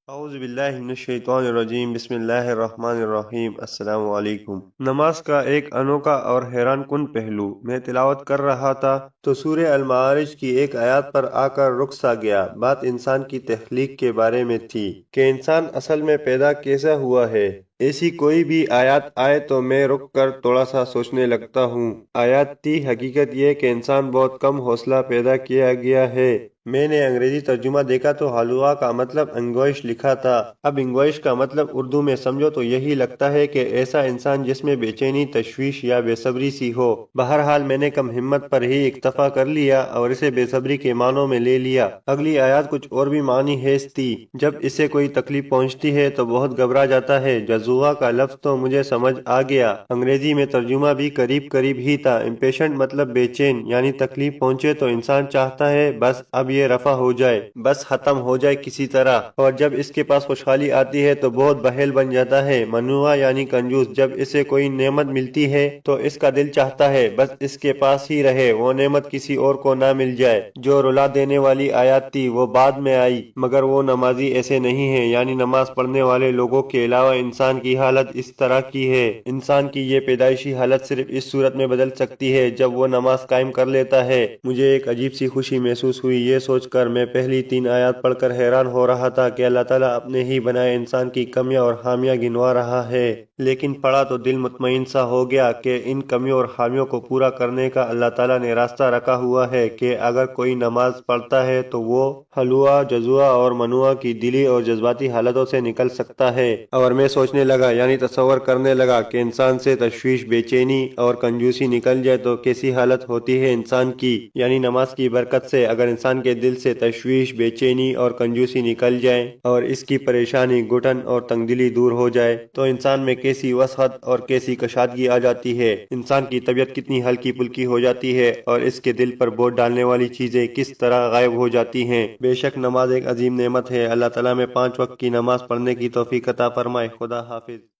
اعوذ باللہ من الشیطان الرجیم بسم اللہ الرحمن الرحیم السلام علیکم۔ نماز کا ایک انوکھا اور حیران کن پہلو۔ میں تلاوت کر رہا تھا تو سورہ المعارج کی ایک آیات پر آ کر رک سا گیا۔ بات انسان کی تخلیق کے بارے میں تھی کہ انسان اصل میں پیدا کیسا ہوا ہے۔ ایسی کوئی بھی آیات آئے تو میں رک کر تھوڑا سا سوچنے لگتا ہوں۔ آیات تھی حقیقت یہ کہ انسان بہت کم حوصلہ پیدا کیا گیا ہے۔ میں نے انگریزی ترجمہ دیکھا تو حلوا کا مطلب انگوئش لکھا تھا۔ اب انگوئش کا مطلب اردو میں سمجھو تو یہی لگتا ہے کہ ایسا انسان جس میں بے چینی، تشویش یا بے صبری سی ہو۔ بہرحال میں نے کم ہمت پر ہی اکتفا کر لیا اور اسے بے صبری کے معنوں میں لے لیا۔ اگلی آیات کچھ اور بھی معنی خیز تھی۔ جب اسے کوئی تکلیف پہنچتی ہے تو بہت گھبرا جاتا ہے۔ جزوع کا لفظ تو مجھے سمجھ آ گیا۔ انگریزی میں ترجمہ بھی قریب قریب ہی تھا۔ امپیشنٹ مطلب بے چین، یعنی تکلیف پہنچے تو انسان چاہتا ہے بس اب یہ رفع ہو جائے، بس ختم ہو جائے کسی طرح۔ اور جب اس کے پاس خوشحالی آتی ہے تو بہت بخیل بن جاتا ہے۔ منوع یعنی کنجوس، جب اسے کوئی نعمت ملتی ہے تو اس کا دل چاہتا ہے بس اس کے پاس ہی رہے، وہ نعمت کسی اور کو نہ مل جائے۔ جو رلا دینے والی آیات تھی وہ بعد میں آئی، مگر وہ نمازی ایسے نہیں ہیں، یعنی نماز پڑھنے والے لوگوں کے علاوہ انسان کی حالت اس طرح کی ہے۔ انسان کی یہ پیدائشی حالت صرف اس صورت میں بدل سکتی ہے جب وہ نماز قائم کر لیتا ہے۔ مجھے ایک عجیب سی خوشی محسوس ہوئی یہ سوچ کر۔ میں پہلی 3 آیات پڑھ کر حیران ہو رہا تھا کہ اللہ تعالیٰ اپنے ہی بنائے انسان کی کمیاں اور خامیاں گنوا رہا ہے، لیکن پڑھا تو دل مطمئن سا ہو گیا کہ ان کمیوں اور خامیوں کو پورا کرنے کا اللہ تعالیٰ نے راستہ رکھا ہوا ہے کہ اگر کوئی نماز پڑھتا ہے تو وہ حلوا، جزوع اور منوع کی دلی اور جذباتی حالتوں سے نکل سکتا ہے۔ اور میں سوچنے لگا، یعنی تصور کرنے لگا کہ انسان سے تشویش، بے چینی اور کنجوسی نکل جائے تو کیسی حالت ہوتی ہے انسان کی۔ یعنی نماز کی برکت سے اگر انسان کے دل سے تشویش، بے چینی اور کنجوسی نکل جائے اور اس کی پریشانی، گھٹن اور تنگ دلی دور ہو جائے تو انسان میں کیسی وسعت اور کیسی کشادگی آ جاتی ہے۔ انسان کی طبیعت کتنی ہلکی پھلکی ہو جاتی ہے اور اس کے دل پر بوجھ ڈالنے والی چیزیں کس طرح غائب ہو جاتی ہیں۔ بے شک نماز ایک عظیم نعمت ہے۔ اللہ تعالیٰ میں 5 وقت کی نماز پڑھنے کی توفیق عطا فرمائے۔ خدا حافظ۔